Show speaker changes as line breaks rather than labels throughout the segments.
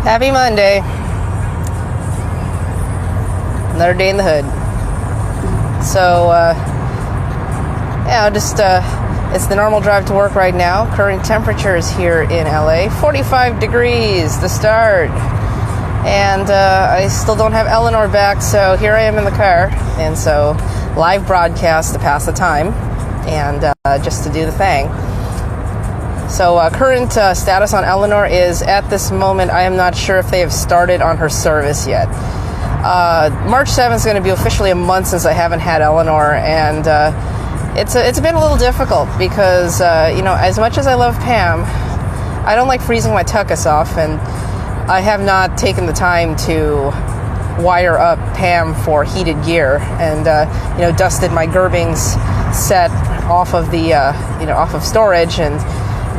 Happy Monday. Another day in the hood. So, it's the normal drive to work right now. Current temperatures here in LA, 45 degrees to start. And I still don't have Eleanor back, so here I am in the car. And so, live broadcast to pass the time and just to do the thing. So current status on Eleanor is, at this moment, I am not sure if they have started on her service yet. March 7th is going to be officially a month since I haven't had Eleanor, and it's been a little difficult because, as much as I love Pam, I don't like freezing my tuchus off, and I have not taken the time to wire up Pam for heated gear and, dusted my Gerbings set off of the, off of storage and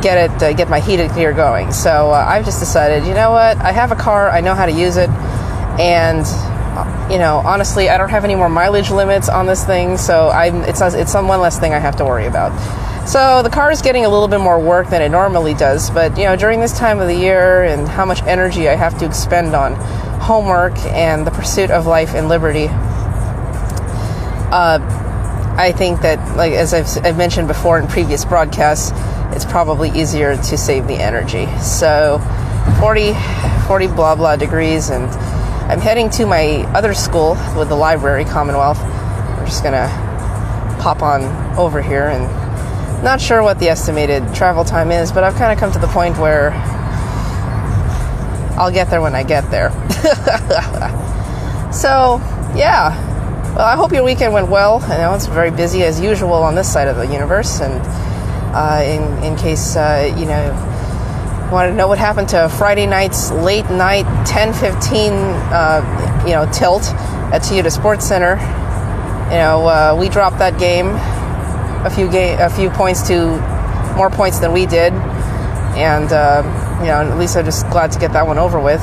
get my heated gear going. So I've just decided, you know what, I have a car, I know how to use it, and honestly, I don't have any more mileage limits on this thing, so it's one less thing I have to worry about. So the car is getting a little bit more work than it normally does, but during this time of the year and how much energy I have to expend on homework and the pursuit of life and liberty, I think that, like as I've mentioned before in previous broadcasts, it's probably easier to save the energy. So 40 blah blah degrees, and I'm heading to my other school with the library, Commonwealth. We're just gonna pop on over here, and not sure what the estimated travel time is, but I've kind of come to the point where I'll get there when I get there. So yeah, well, I hope your weekend went well. I know it's very busy as usual on this side of the universe, and in case you want to know what happened to Friday night's late night 10:15 tilt at Toyota Sports Center. We dropped that game a few points to more points than we did, and at least I'm just glad to get that one over with.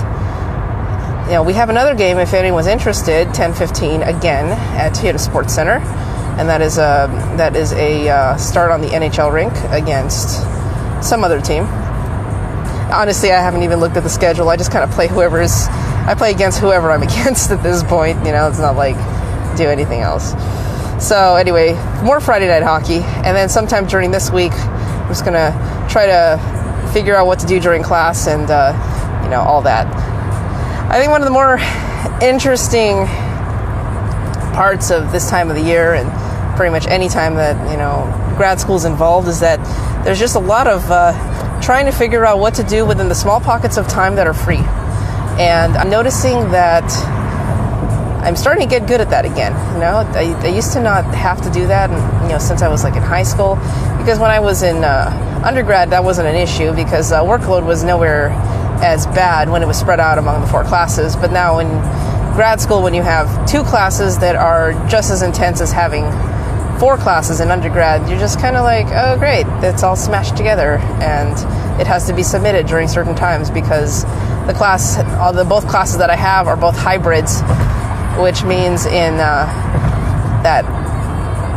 We have another game if anyone's interested, 10:15 again at Toyota Sports Center, and that is a start on the NHL rink against some other team. Honestly, I haven't even looked at the schedule. I just kind of play against whoever I'm against at this point. It's not like do anything else. So anyway, more Friday night hockey, and then sometime during this week, I'm just gonna try to figure out what to do during class and all that. I think one of the more interesting parts of this time of the year, and pretty much any time that grad school's involved, is that there's just a lot of trying to figure out what to do within the small pockets of time that are free. And I'm noticing that I'm starting to get good at that again. I used to not have to do that, and, since I was in high school, because when I was in undergrad, that wasn't an issue because workload was nowhere as bad when it was spread out among the 4 classes. But now in grad school, when you have 2 classes that are just as intense as having 4 classes in undergrad, you're just kind of like, oh great, it's all smashed together, and it has to be submitted during certain times because both classes that I have are both hybrids, which means that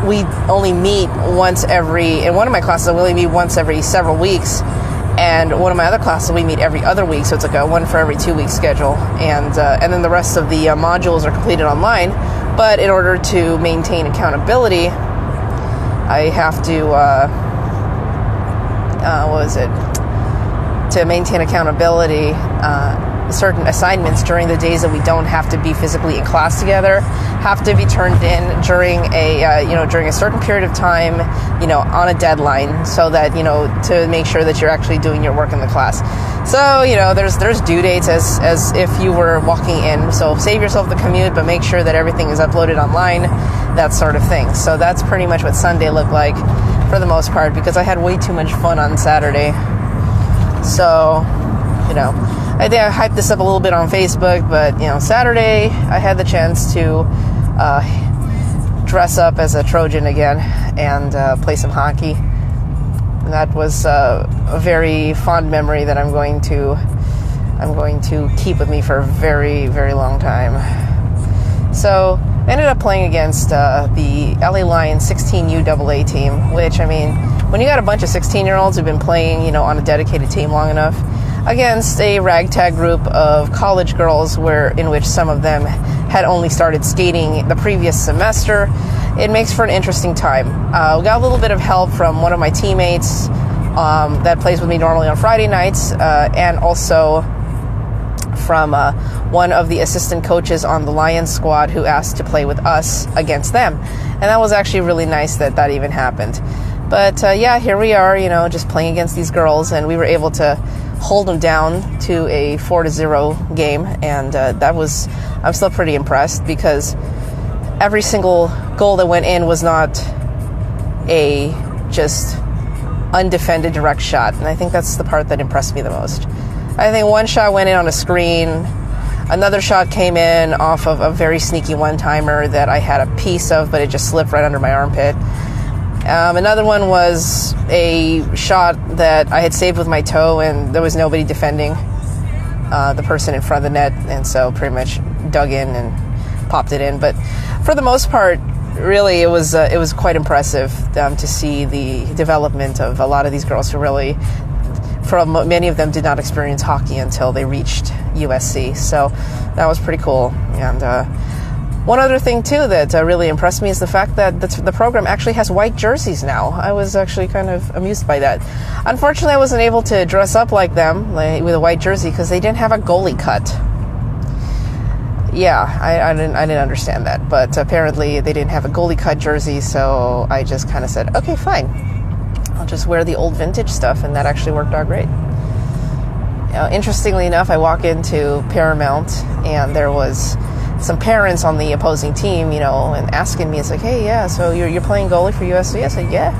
we only meet in one of my classes, we only meet once every several weeks, and one of my other classes we meet every other week, so it's like a 1 for every 2 week schedule, and then the rest of the modules are completed online. But in order to maintain accountability, I have to to maintain accountability, certain assignments during the days that we don't have to be physically in class together have to be turned in during a certain period of time, on a deadline, so that to make sure that you're actually doing your work in the class. So there's due dates as if you were walking in. So save yourself the commute, but make sure that everything is uploaded online, that sort of thing. So that's pretty much what Sunday looked like for the most part, because I had way too much fun on Saturday. So I think I hyped this up a little bit on Facebook, but Saturday I had the chance to dress up as a Trojan again and play some hockey. And that was a very fond memory that I'm going to keep with me for a very, very long time. So I ended up playing against the LA Lions 16U AA team, which, when you got a bunch of 16-year-olds who've been playing, on a dedicated team long enough, against a ragtag group of college girls in which some of them had only started skating the previous semester. It makes for an interesting time. We got a little bit of help from one of my teammates that plays with me normally on Friday nights, and also from one of the assistant coaches on the Lions squad who asked to play with us against them. And that was actually really nice that even happened. But yeah, here we are, just playing against these girls, and we were able to hold them down to a 4-0 game, and I'm still pretty impressed because every single goal that went in was not a just undefended direct shot, and I think that's the part that impressed me the most. I think one shot went in on a screen, another shot came in off of a very sneaky one-timer that I had a piece of, but it just slipped right under my armpit. Another one was a shot that I had saved with my toe, and there was nobody defending the person in front of the net, and so pretty much dug in and popped it in. But for the most part, really, it was quite impressive to see the development of a lot of these girls who really, for many of them, did not experience hockey until they reached USC. So that was pretty cool. And one other thing, too, that really impressed me is the fact that the program actually has white jerseys now. I was actually kind of amused by that. Unfortunately, I wasn't able to dress up like them with a white jersey because they didn't have a goalie cut. Yeah, I didn't understand that. But apparently they didn't have a goalie cut jersey, so I just kind of said, okay, fine. I'll just wear the old vintage stuff, and that actually worked out great. Interestingly enough, I walk into Paramount, and there was some parents on the opposing team, and asking me, it's like, hey, yeah, so you're playing goalie for USC? I said, yeah.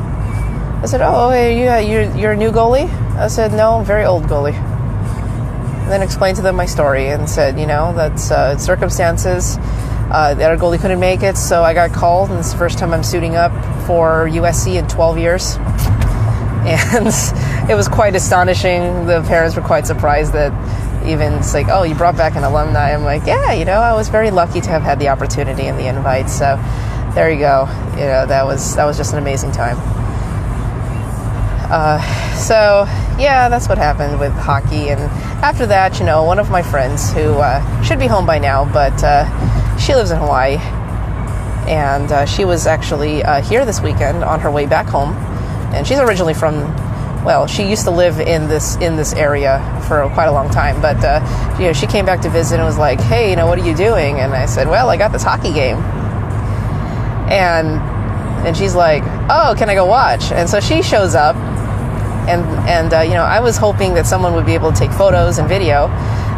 I said, oh, hey, you're a new goalie? I said, no, I'm a very old goalie. And then explained to them my story and said, that's circumstances that our goalie couldn't make it, so I got called, and it's the first time I'm suiting up for USC in 12 years. And it was quite astonishing. The parents were quite surprised that even it's like, oh, you brought back an alumni. I'm like, yeah, I was very lucky to have had the opportunity and the invite. So there you go. That was just an amazing time. So yeah, that's what happened with hockey. And after that, one of my friends who should be home by now, but she lives in Hawaii, and she was actually here this weekend on her way back home. And she's originally she used to live in this area for quite a long time, but she came back to visit and was like, hey, what are you doing? And I said, well, I got this hockey game. And she's like, oh, can I go watch? And so she shows up, and I was hoping that someone would be able to take photos and video,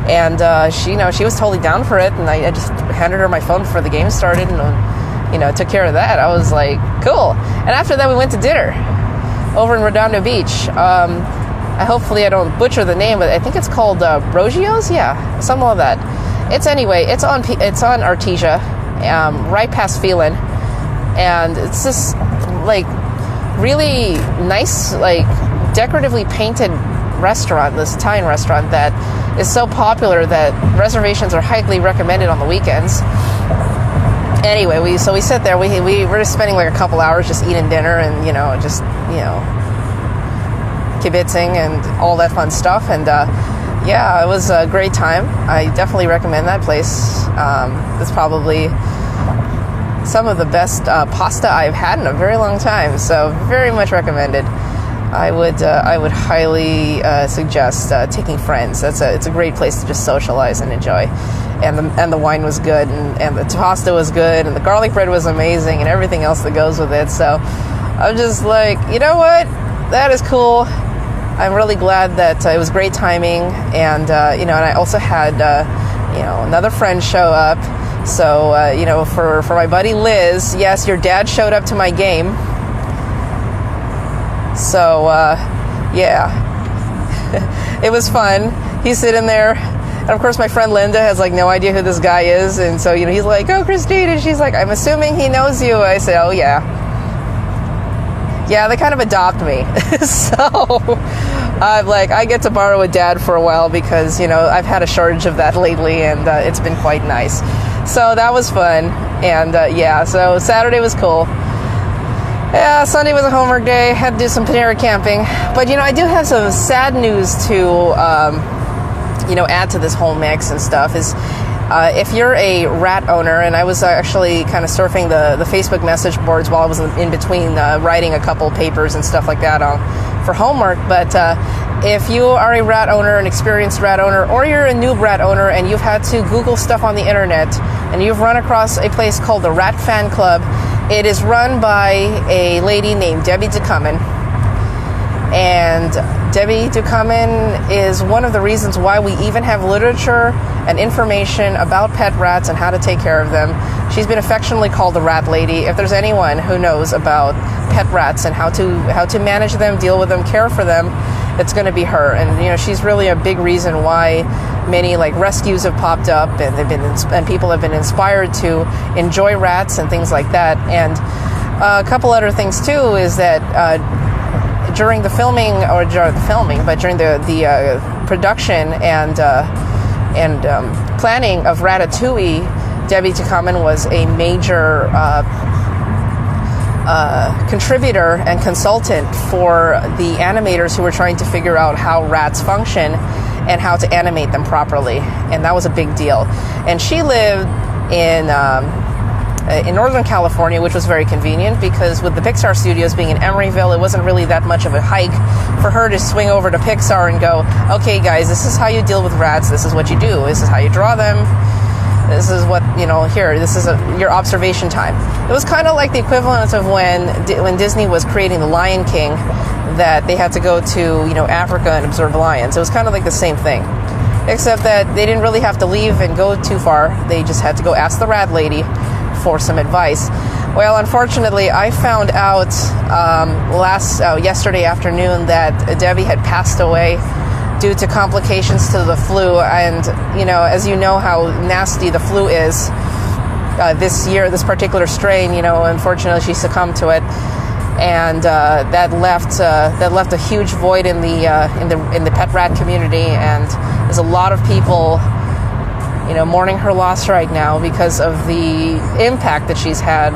and she was totally down for it, and I just handed her my phone before the game started, and took care of that. I was like, cool. And after that, we went to dinner over in Redondo Beach. Hopefully I don't butcher the name, but I think it's called Brogio's. Yeah, something like that. It's on Artesia, right past Phelan, and it's this really nice, decoratively painted restaurant, this Italian restaurant that is so popular that reservations are highly recommended on the weekends. Anyway, we sit there. We're just spending a couple hours just eating dinner and kibitzing and all that fun stuff. And yeah, it was a great time. I definitely recommend that place. It's probably some of the best pasta I've had in a very long time. So very much recommended. I would highly suggest taking friends. It's a great place to just socialize and enjoy. And the wine was good, and the pasta was good, and the garlic bread was amazing, and everything else that goes with it. So I'm just like, you know what? That is cool. I'm really glad that it was great timing, and and I also had another friend show up. So for my buddy Liz, yes, your dad showed up to my game. So yeah, it was fun. He's sitting there. And of course, my friend Linda has no idea who this guy is, and so he's like, "Oh, Christine," and she's like, "I'm assuming he knows you." I say, "Oh yeah, they kind of adopt me." So I'm like, I get to borrow a dad for a while because I've had a shortage of that lately, and it's been quite nice. So that was fun, and so Saturday was cool. Yeah, Sunday was a homework day. Had to do some Panera camping. But, I do have some sad news to, add to this whole mix and stuff. Is if you're a rat owner, and I was actually kind of surfing the Facebook message boards while I was in between writing a couple papers and stuff like that for homework. But if you are a rat owner, an experienced rat owner, or you're a new rat owner and you've had to Google stuff on the internet and you've run across a place called the Rat Fan Club, it is run by a lady named Debbie Ducommun. And Debbie Ducommun is one of the reasons why we even have literature and information about pet rats and how to take care of them. She's been affectionately called the Rat Lady. If there's anyone who knows about pet rats and how to manage them, deal with them, care for them, it's going to be her. And she's really a big reason why many rescues have popped up, and people have been inspired to enjoy rats and things like that. And a couple other things too is that during the filming, but during the production and planning of Ratatouille, Debbie Ducommun was a major contributor and consultant for the animators who were trying to figure out how rats function and how to animate them properly, and that was a big deal. And she lived in Northern California, which was very convenient because with the Pixar studios being in Emeryville, it wasn't really that much of a hike for her to swing over to Pixar and go, okay guys, this is how you deal with rats, this is what you do, this is how you draw them, this is what, here, this is your observation time. It was kind of like the equivalent of when Disney was creating The Lion King, that they had to go to, Africa and observe lions. It was kind of like the same thing, except that they didn't really have to leave and go too far. They just had to go ask the Rat Lady for some advice. Well, unfortunately, I found out yesterday afternoon that Debbie had passed away due to complications to the flu. And, as you know how nasty the flu is this year, this particular strain, unfortunately she succumbed to it. And that left a huge void in the pet rat community, and there's a lot of people mourning her loss right now because of the impact that she's had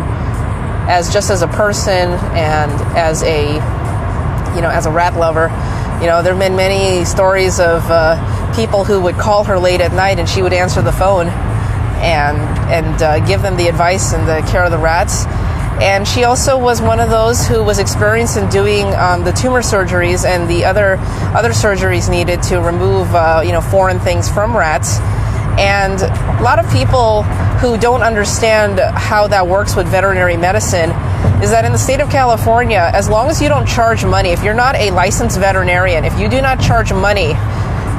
as a person and as a rat lover. There have been many stories of people who would call her late at night and she would answer the phone and give them the advice and the care of the rats. And she also was one of those who was experienced in doing the tumor surgeries and the other surgeries needed to remove foreign things from rats. And a lot of people who don't understand how that works with veterinary medicine is that in the state of California, as long as you don't charge money, if you're not a licensed veterinarian, if you do not charge money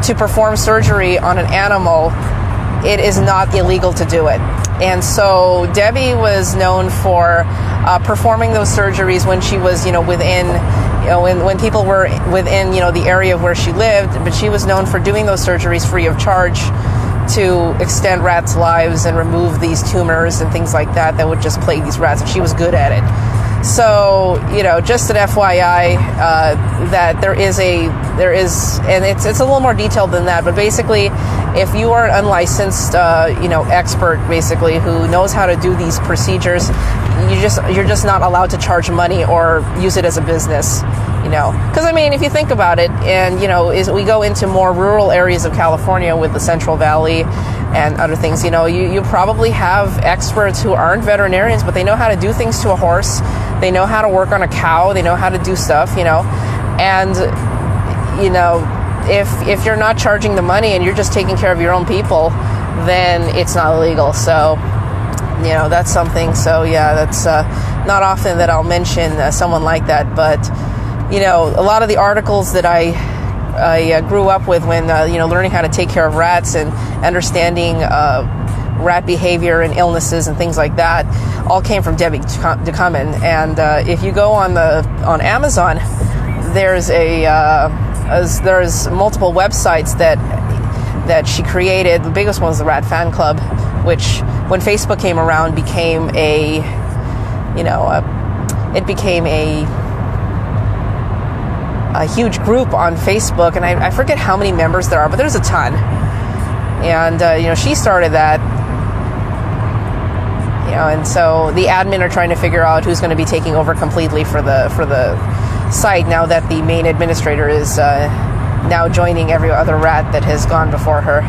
to perform surgery on an animal, it is not illegal to do it. And so Debbie was known for performing those surgeries when she was, within, when people were within, the area of where she lived. But she was known for doing those surgeries free of charge to extend rats' lives and remove these tumors and things like that would just plague these rats. And she was good at it. So, just an FYI, that there is, and it's a little more detailed than that, but basically, if you are an unlicensed, expert, basically, who knows how to do these procedures, you're just not allowed to charge money or use it as a business, Because, if you think about it, and, we go into more rural areas of California with the Central Valley and other things, you probably have experts who aren't veterinarians, but they know how to do things to a horse. They know how to work on a cow. They know how to do stuff, And, if you're not charging the money and you're just taking care of your own people, then it's not illegal. So, that's something. So, yeah, that's not often that I'll mention someone like that. But, a lot of the articles that I grew up with when, learning how to take care of rats and understanding rat behavior and illnesses and things like that all came from Debbie Ducommun. And if you go on Amazon, there's there's multiple websites that she created. The biggest one was the Rat Fan Club, which when Facebook came around became a huge group on Facebook, and I forget how many members there are, but there's a ton. And she started that And so the admin are trying to figure out who's going to be taking over completely for the site now that the main administrator is now joining every other rat that has gone before her.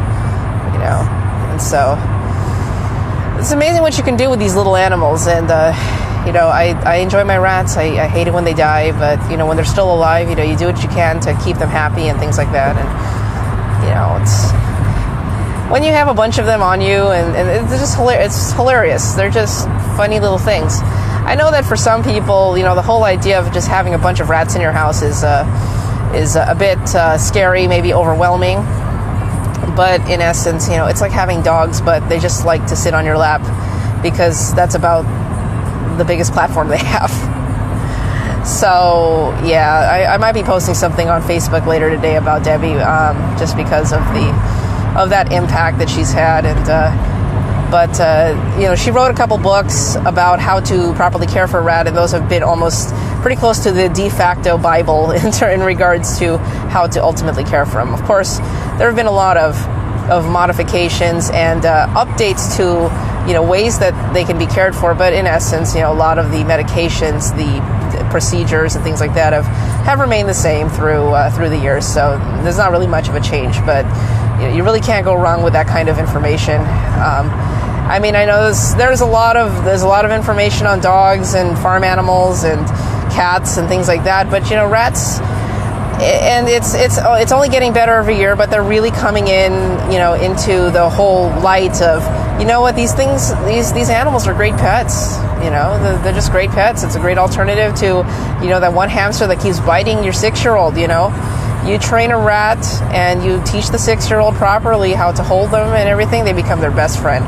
And so it's amazing what you can do with these little animals. And I enjoy my rats. I hate it when they die, but when they're still alive, you do what you can to keep them happy and things like that. And it's when you have a bunch of them on you, and it's just it's hilarious. They're just funny little things. I know that for some people, the whole idea of just having a bunch of rats in your house is a bit scary, maybe overwhelming. But in essence, it's like having dogs, but they just like to sit on your lap because that's about the biggest platform they have. So yeah, I might be posting something on Facebook later today about Debbie, just because of that impact that she's had. But she wrote a couple books about how to properly care for a rat, and those have been almost pretty close to the de facto Bible in regards to how to ultimately care for them. Of course, there have been a lot of modifications and updates to ways that they can be cared for, but in essence, a lot of the medications, the procedures and things like that have remained the same through the years. So there's not really much of a change, but you really can't go wrong with that kind of information. I know there's a lot of information on dogs and farm animals and cats and things like that, but rats, and it's only getting better every year, but they're really coming in into the whole light of these animals are great pets. They're just great pets. It's a great alternative to that one hamster that keeps biting your 6-year-old. You train a rat and you teach the 6-year-old properly how to hold them and everything, they become their best friend.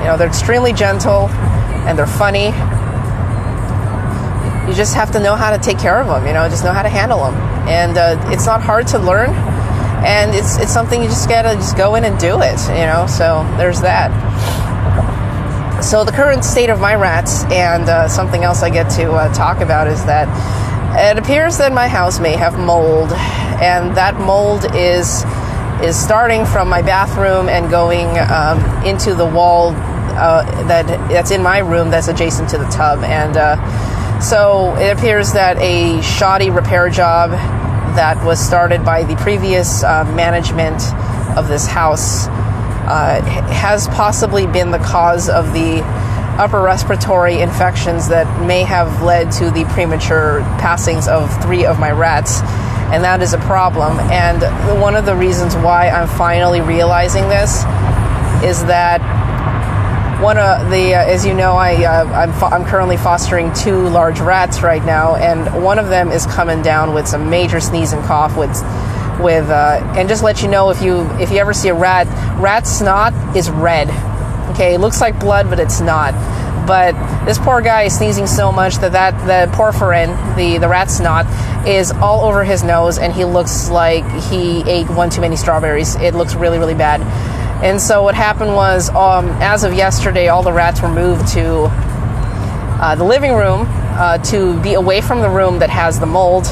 They're extremely gentle and they're funny. You just have to know how to take care of them, just know how to handle them. And it's not hard to learn, and it's something you just gotta go in and do it, so there's that. So the current state of my rats, and something else I get to talk about, is that it appears that my house may have mold, and that mold is starting from my bathroom and going into the wall that's in my room that's adjacent to the tub. And so it appears that a shoddy repair job that was started by the previous management of this house has possibly been the cause of the upper respiratory infections that may have led to the premature passings of 3 of my rats. And that is a problem. And one of the reasons why I'm finally realizing this is that as you know, I'm currently fostering 2 large rats right now, and one of them is coming down with some major sneeze and cough and just let you know, if you ever see a rat snot is red. Okay, it looks like blood, but it's not. But this poor guy is sneezing so much that the porphyrin, the rat snot, is all over his nose, and he looks like he ate one too many strawberries. It looks really, really bad. And so what happened was, as of yesterday, all the rats were moved to the living room to be away from the room that has the mold.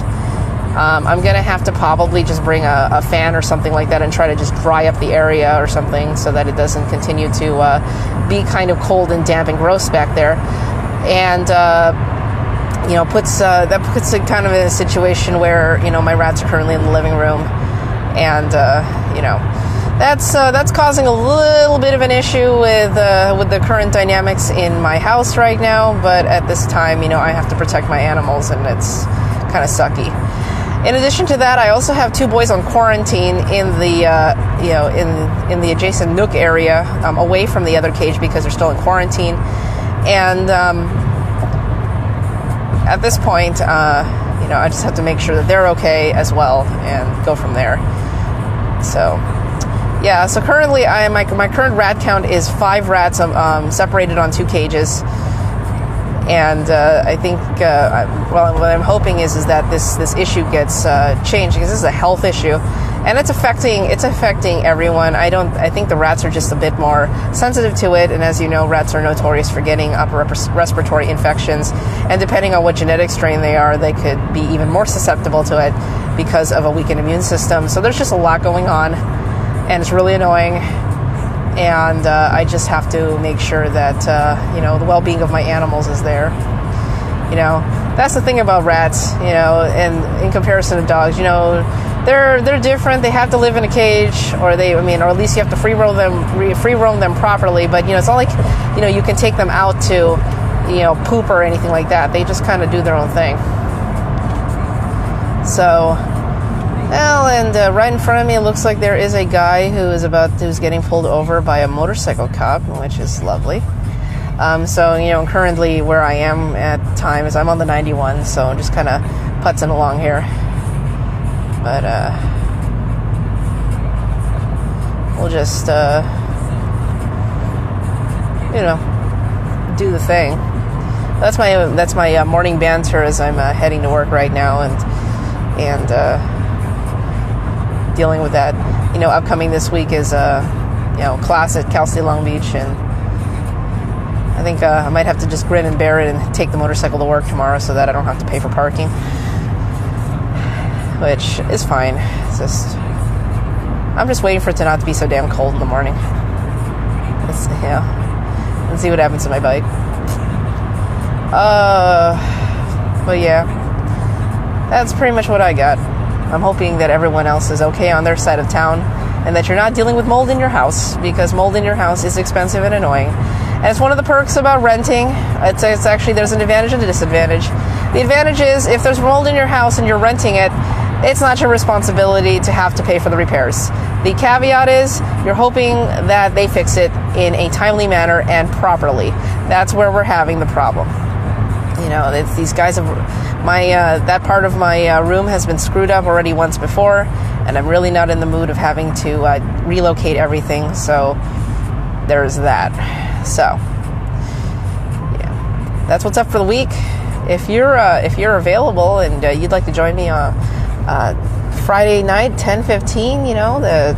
I'm going to have to probably just bring a fan or something like that and try to just dry up the area or something so that it doesn't continue to be kind of cold and damp and gross back there. And puts it kind of in a situation where my rats are currently in the living room, and that's causing a little bit of an issue with the current dynamics in my house right now. But at this time, I have to protect my animals, and it's kind of sucky. In addition to that, I also have 2 boys on quarantine in the in the adjacent nook area, away from the other cage because they're still in quarantine. And at this point, I just have to make sure that they're okay as well and go from there. So, yeah. So currently, my current rat count is 5 rats, separated on 2 cages. And I think, what I'm hoping is that this issue gets changed, because this is a health issue, and it's affecting everyone. I think the rats are just a bit more sensitive to it, and as you know, rats are notorious for getting upper respiratory infections, and depending on what genetic strain they are, they could be even more susceptible to it because of a weakened immune system. So there's just a lot going on, and it's really annoying. and I just have to make sure that the well-being of my animals is there. That's the thing about rats, and in comparison to dogs, they're different. They have to live in a cage, or at least you have to free roam them properly. But it's not like you can take them out to poop or anything like that. They just kind of do their own thing. So, and right in front of me, it looks like there is a guy who's getting pulled over by a motorcycle cop, which is lovely. So, currently where I am at times, I'm on the 91, so I'm just kind of putzing along here. But, we'll just, do the thing. That's my morning banter as I'm heading to work right now, and dealing with that. Upcoming this week is class at Cal State Long Beach, and I think I might have to just grin and bear it and take the motorcycle to work tomorrow so that I don't have to pay for parking, which is fine. I'm just waiting for it to not be so damn cold in the morning. Let's see what happens to my bike. But yeah, that's pretty much what I got. I'm hoping that everyone else is okay on their side of town, and that you're not dealing with mold in your house, because mold in your house is expensive and annoying. And it's one of the perks about renting. It's actually, there's an advantage and a disadvantage. The advantage is, if there's mold in your house and you're renting it, it's not your responsibility to have to pay for the repairs. The caveat is, you're hoping that they fix it in a timely manner and properly. That's where we're having the problem. It's these guys that part of my room has been screwed up already once before, and I'm really not in the mood of having to relocate everything. So there's that. So yeah, that's what's up for the week. If you're available and you'd like to join me on Friday night, 10:15, the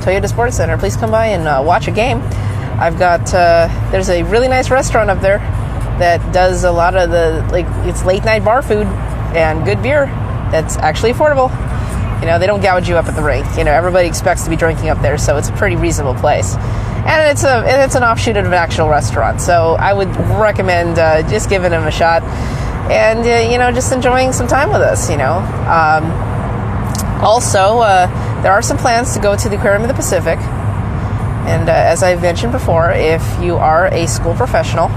Toyota Sports Center, please come by and watch a game. I've got there's a really nice restaurant up there that does a lot of it's late night bar food and good beer that's actually affordable. They don't gouge you up at the rink. Everybody expects to be drinking up there, so it's a pretty reasonable place. And it's an offshoot of an actual restaurant, so I would recommend just giving them a shot and just enjoying some time with us. Also, there are some plans to go to the Aquarium of the Pacific, and as I've mentioned before, if you are a school professional,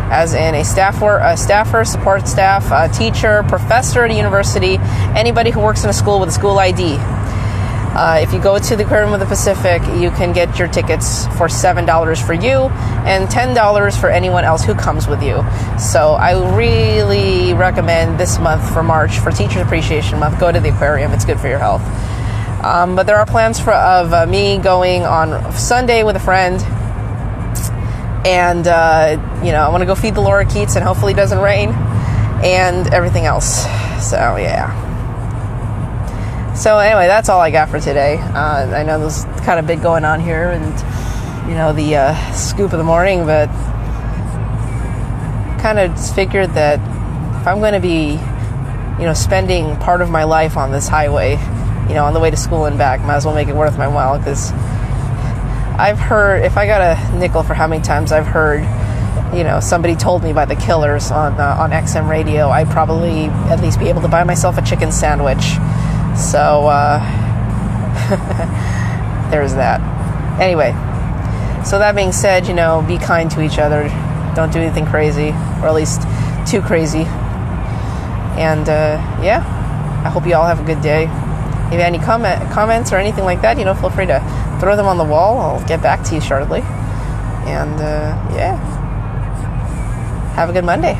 as in a staffer, support staff, a teacher, professor at a university, anybody who works in a school with a school ID. If you go to the Aquarium of the Pacific, you can get your tickets for $7 for you and $10 for anyone else who comes with you. So I really recommend this month for March, for Teachers Appreciation Month, go to the aquarium. It's good for your health. But there are plans of me going on Sunday with a friend. And, I want to go feed the lorikeets, and hopefully it doesn't rain, and everything else. So, yeah. So, anyway, that's all I got for today. I know there's kind of big going on here, and, the scoop of the morning, but kind of figured that if I'm going to be, spending part of my life on this highway, on the way to school and back, might as well make it worth my while, because I've heard, if I got a nickel for how many times I've heard, somebody told me by the Killers on XM radio, I'd probably at least be able to buy myself a chicken sandwich. So, there's that. Anyway, so that being said, be kind to each other. Don't do anything crazy, or at least too crazy. And, I hope you all have a good day. If you have any comments or anything like that, feel free to throw them on the wall. I'll get back to you shortly. And, have a good Monday.